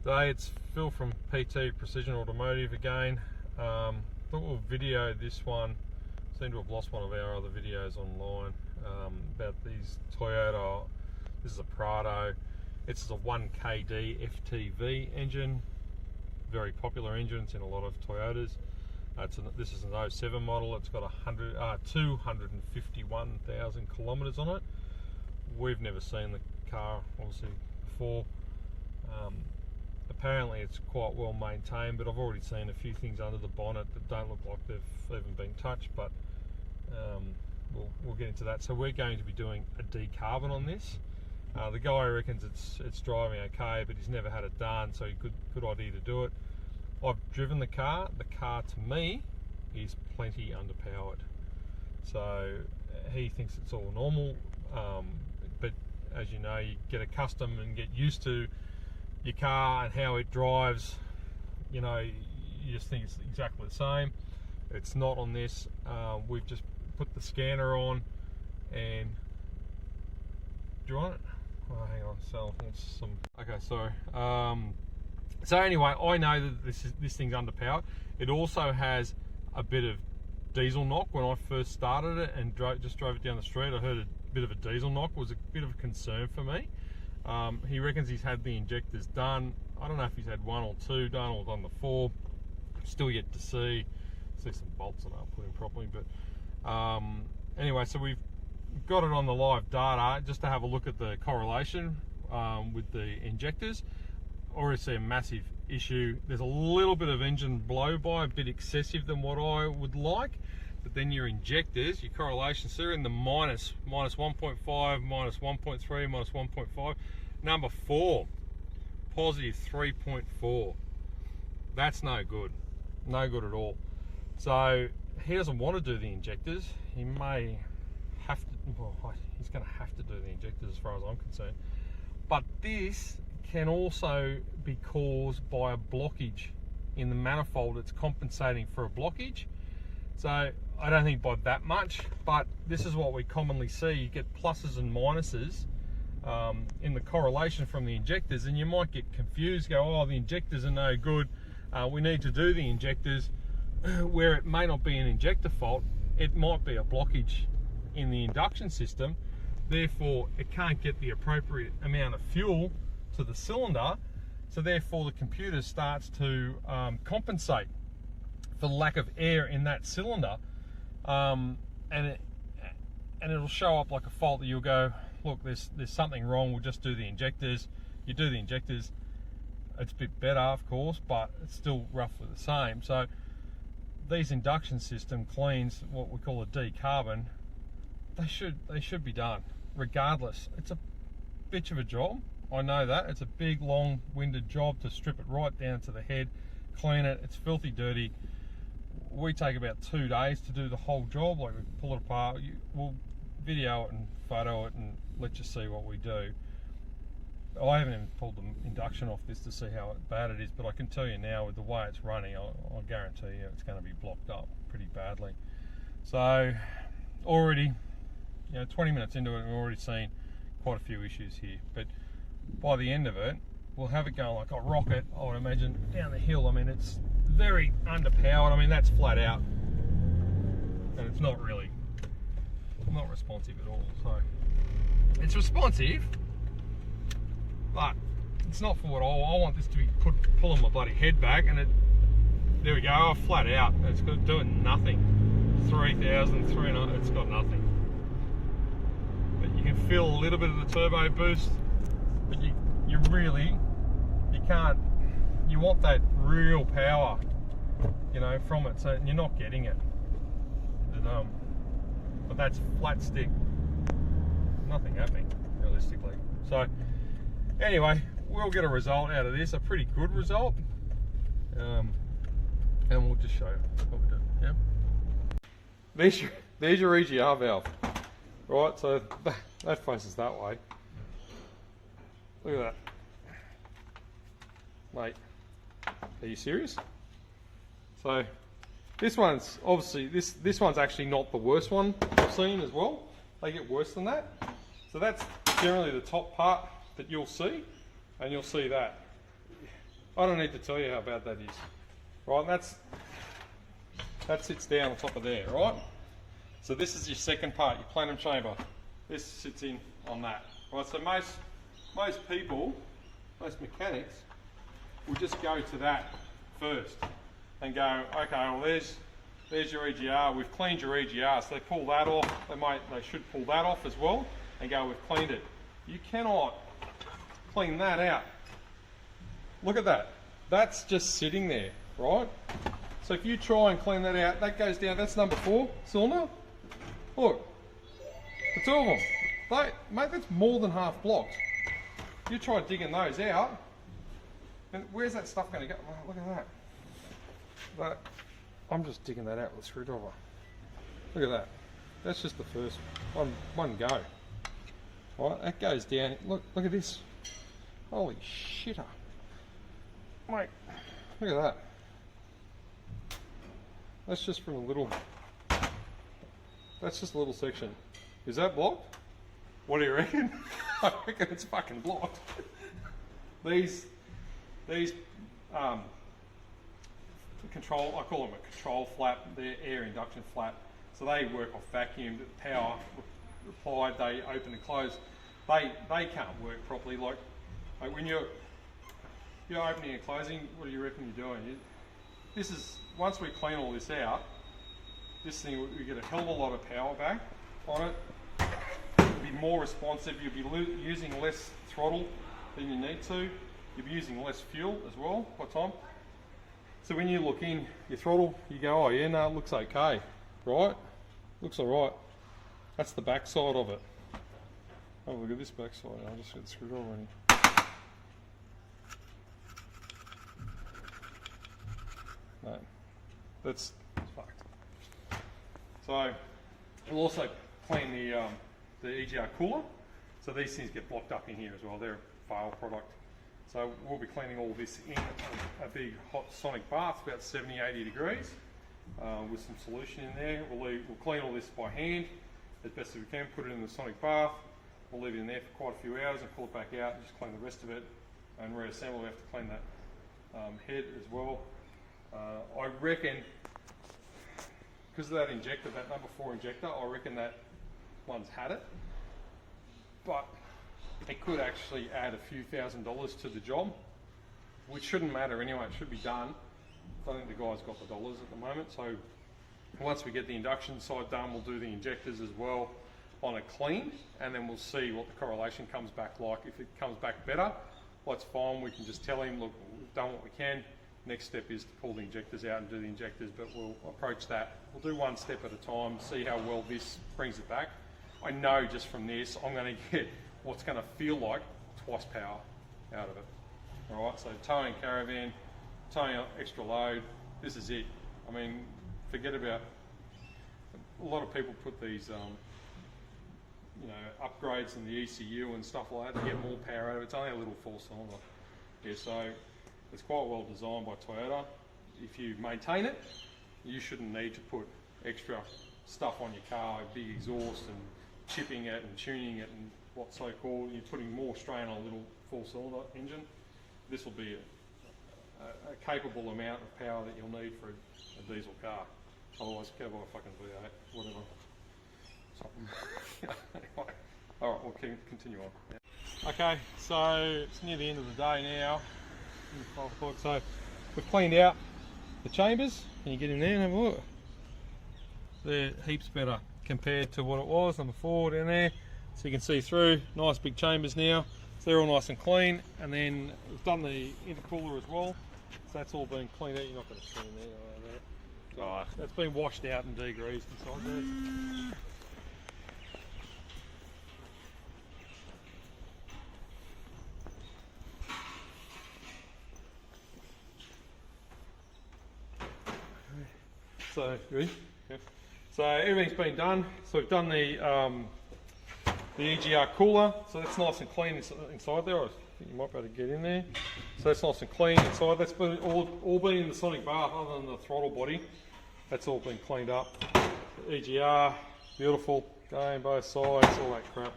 G'day, it's Phil from PT Precision Automotive again. Thought we'll video this one. Seem to have lost one of our other videos online about these Toyota. This is a Prado. It's a 1KD-FTV engine. Very popular engine. It's in a lot of Toyotas. This is an 07 model. It's got 251,000 kilometres on it. We've never seen the car obviously before. Apparently it's quite well maintained, but I've already seen a few things under the bonnet that don't look like they've even been touched, but we'll get into that. So we're going to be doing a DeCarbon on this. The guy reckons it's driving okay, but he's never had it done, so good idea to do it. I've driven the car. The car to me is plenty underpowered, so he thinks it's all normal, but as you know, you get accustomed and get used to your car and how it drives. You know, you just think it's exactly the same. It's not on this. We've just put the scanner on, and do you want it? Oh, hang on. So okay, sorry. So anyway, I know that this thing's underpowered. It also has a bit of diesel knock. When I first started it and just drove it down the street, I heard a bit of a diesel knock. It was a bit of a concern for me. He reckons he's had the injectors done. I don't know if he's had one or two done or done the four. Still yet to see some bolts that aren't put in properly. But anyway, so we've got it on the live data just to have a look at the correlation with the injectors. Already see a massive issue. There's a little bit of engine blow by, a bit excessive than what I would like. But then your injectors, your correlations, they're in the minus 1.5, minus 1.3, minus 1.5. Number 4, positive 3.4. That's no good. No good at all. So he doesn't want to do the injectors. He may have to, well, he's going to have to do the injectors as far as I'm concerned. But this can also be caused by a blockage in the manifold. It's compensating for a blockage. So I don't think by that much, but this is what we commonly see. You get pluses and minuses in the correlation from the injectors, and you might get confused, go, oh, the injectors are no good, we need to do the injectors, where it may not be an injector fault. It might be a blockage in the induction system. Therefore, it can't get the appropriate amount of fuel to the cylinder, so therefore the computer starts to compensate for the lack of air in that cylinder, and it'll show up like a fault that you'll go, look, there's something wrong, we'll just do the injectors. You do the injectors, it's a bit better of course, but it's still roughly the same. So these induction system cleans, what we call a DeCarbon, they should be done regardless. It's a bitch of a job, I know that. It's a big long-winded job to strip it right down to the head, clean it. It's filthy dirty. We take about 2 days to do the whole job. Like, we pull it apart, we'll video it and photo it and let you see what we do. I haven't even pulled the induction off this to see how bad it is, but I can tell you now, with the way it's running, I'll guarantee you it's going to be blocked up pretty badly. So already, 20 minutes into it, we've already seen quite a few issues here. But by the end of it, we'll have it going like a rocket, I would imagine, down the hill. I mean, it's very underpowered. I mean, that's flat out, and it's not responsive at all. So it's responsive, but it's not for what I want this to be pulling my bloody head back, and there we go, flat out. It's doing nothing. 3,000, 300, it's got nothing. But you can feel a little bit of the turbo boost, but you can't. You want that real power, from it. So you're not getting it. But that's flat stick. Nothing happening realistically. So anyway, we'll get a result out of this, a pretty good result, and we'll just show you what we do. Yeah. There's your EGR valve. Right, so that faces that way. Look at that. Mate, are you serious? So this one's obviously, this one's actually not the worst one I've seen as well. They get worse than that. So that's generally the top part that you'll see, and you'll see that. I don't need to tell you how bad that is. Right, and that sits down on top of there, right? So this is your second part, your plenum chamber. This sits in on that. Right, so most people, most mechanics, will just go to that first and go, okay, well there's your EGR, we've cleaned your EGR, so they pull that off, they should pull that off as well, and go, we've cleaned it. You cannot clean that out. Look at that, that's just sitting there, right? So if you try and clean that out, that goes down, that's number 4 cylinder. Look, the 2 of them, mate, that's more than half blocked. You try digging those out, and where's that stuff going to go? Oh, look at that. I'm just digging that out with a screwdriver. Look at that. That's just the first one go. Right, that goes down. Look at this. Holy shitter. Mate, look at that. That's just from a little, that's just a little section. Is that blocked? What do you reckon? I reckon it's fucking blocked. These control, I call them a control flap, they're air induction flap. So they work off vacuum, power applied, they open and close. They can't work properly. Like when you're opening and closing, what do you reckon you're doing? This is, once we clean all this out, this thing, we get a hell of a lot of power back on it. It'll be more responsive, you'll be using less throttle than you need to. You'll be using less fuel as well by time. So when you look in your throttle, you go, oh yeah, no, it looks okay, right? Looks alright. That's the back side of it. Oh, look at this back side. I'll just get the screwdriver in. No, that's fucked. So we'll also clean the EGR cooler. So these things get blocked up in here as well. They're a fail product. So we'll be cleaning all this in a big hot sonic bath, about 70-80 degrees, with some solution in there. We'll clean all this by hand as best as we can, put it in the sonic bath. We'll leave it in there for quite a few hours and pull it back out and just clean the rest of it and reassemble. We have to clean that head as well. I reckon, because of that injector, that number 4 injector, I reckon that one's had it. But it could actually add a few $1,000s to the job, which shouldn't matter anyway, it should be done. I don't think the guy's got the dollars at the moment, so once we get the induction side done, we'll do the injectors as well on a clean, and then we'll see what the correlation comes back like. If it comes back better, well, that's fine, we can just tell him, look, we've done what we can. Next step is to pull the injectors out and do the injectors, but we'll approach that. We'll do one step at a time, see how well this brings it back. I know just from this, I'm going to get what's going to feel like twice power out of it. All right, so towing caravan, towing extra load, this is it. I mean, forget about, a lot of people put these you know, upgrades in the ECU and stuff like that to get more power out of it. It's only a little 4-cylinder. Yeah, so it's quite well designed by Toyota. If you maintain it, you shouldn't need to put extra stuff on your car, big exhaust and chipping it and tuning it and what's so called. You're putting more strain on a little 4-cylinder engine. This will be a capable amount of power that you'll need for a diesel car. Otherwise, go buy a fucking V8, whatever. Something. Anyway, all right, we'll continue on. Yeah. Okay, so it's near the end of the day now. 5 o'clock. So we've cleaned out the chambers. Can you get in there and have a look? They're heaps better compared to what it was, number 4 down there. So you can see through, nice big chambers now. So they're all nice and clean. And then we've done the intercooler as well. So that's all been cleaned out. You're not going to see in there like that. Oh, that's been washed out and degreased inside there. So, ready? Yeah. So everything's been done. So we've done the EGR cooler. So that's nice and clean inside there. I think you might be able to get in there. So that's nice and clean inside. That's been all been in the sonic bath, other than the throttle body. That's all been cleaned up. The EGR, beautiful, going both sides, all that crap.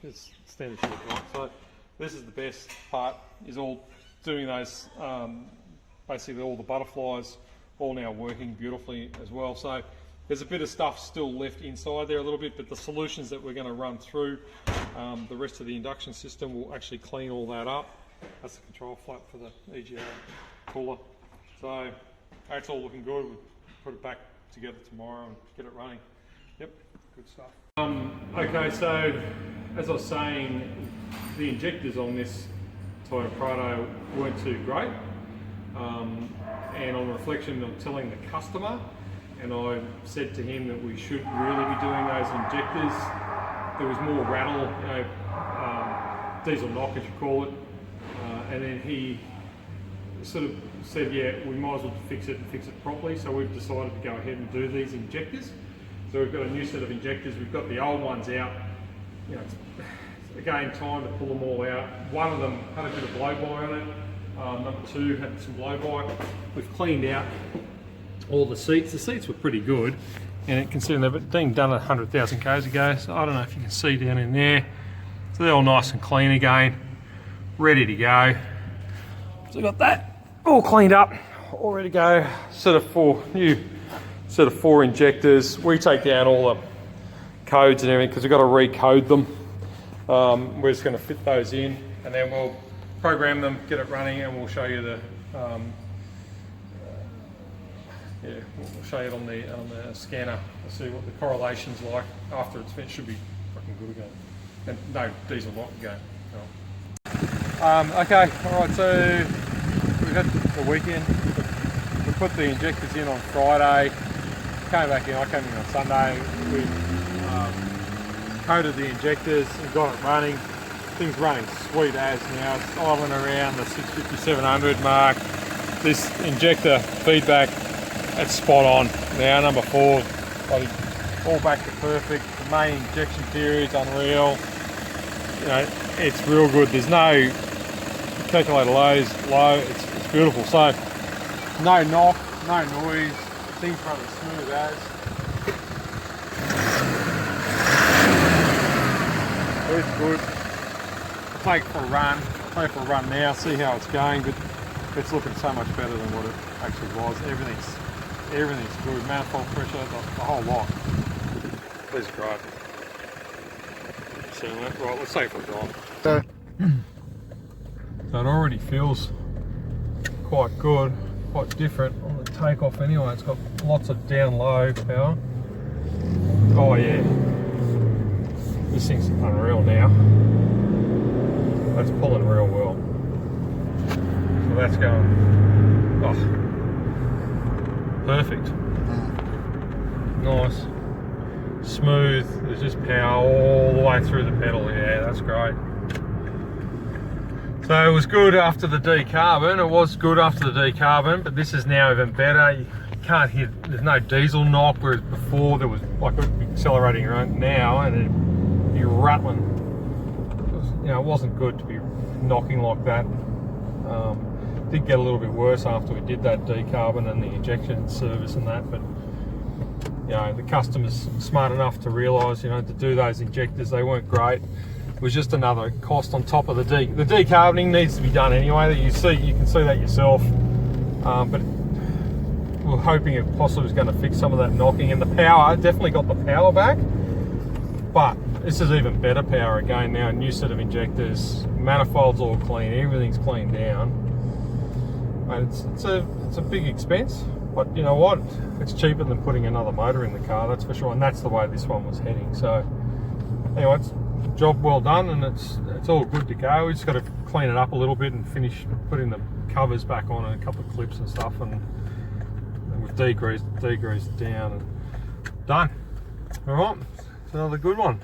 It's standard shit, right? So this is the best part. Is all doing those, basically all the butterflies all now working beautifully as well. So there's a bit of stuff still left inside there a little bit, but the solutions that we're going to run through the rest of the induction system will actually clean all that up. That's the control flap for the EGR cooler. So that's all looking good. We'll put it back together tomorrow and get it running. Yep, good stuff. Okay, so as I was saying, the injectors on this Toyota Prado weren't too great. And on reflection, I'm telling the customer, and I said to him that we should really be doing those injectors. There was more rattle, diesel knock as you call it, and then he sort of said, yeah, we might as well fix it and fix it properly. So we've decided to go ahead and do these injectors. So we've got a new set of injectors. We've got the old ones out. You know, it's again time to pull them all out. One of them had a bit of blow-by on it. Number two had some blow-by. We've cleaned out all the seats. The seats were pretty good, and considering they've been done 100,000 k's ago, so I don't know if you can see down in there. So they're all nice and clean again, ready to go. So we've got that all cleaned up, all ready to go. New set of 4 injectors. We take down all the codes and everything because we've got to recode them. We're just going to fit those in, and then we'll program them, get it running, and we'll show you the we'll show you it on the scanner to see what the correlation's like after it's finished. Should be fucking good again, and no diesel knock again. Okay, all right. So we had the weekend. We put the injectors in on Friday. Came back in. I came in on Sunday. We coated the injectors and got it running. Things running sweet as now. It's idling around the 650-700 mark. This injector feedback, that's spot on. Now number 4, all back to perfect. The main injection period's unreal. You know, it's real good. There's no calculator low. It's beautiful. So no knock, no noise. Things running smooth as. It's good. I'll take it for a run now, see how it's going, but it's looking so much better than what it actually was. Everything's good, manifold pressure, the whole lot. Please drive. So, right, let's take it for a drive. So it already feels quite good, quite different on the takeoff anyway. It's got lots of down low power. Oh yeah, this thing's unreal now. That's pulling real well. So that's going, perfect. Nice. Smooth. There's just power all the way through the pedal. Yeah, that's great. So it was good after the DeCarbon. It was good after the DeCarbon, but this is now even better. You can't hear, there's no diesel knock, whereas before there was like accelerating around now and it'd be rattling. You know, it wasn't good to be knocking like that. Did get a little bit worse after we did that DeCarbon and the injection service and that, but you know, the customer's smart enough to realise, you know, to do those injectors, they weren't great. It was just another cost on top of the decarboning needs to be done anyway. You can see that yourself. But we're hoping it possibly was going to fix some of that knocking, and the power definitely got the power back. But this is even better power again now. New set of injectors, manifolds all clean, everything's cleaned down. And it's a big expense, but you know what? It's cheaper than putting another motor in the car, that's for sure. And that's the way this one was heading. So anyway, it's job well done, and it's all good to go. We just got to clean it up a little bit and finish putting the covers back on and a couple of clips and stuff, and we've degreased down and done. All right, it's another good one.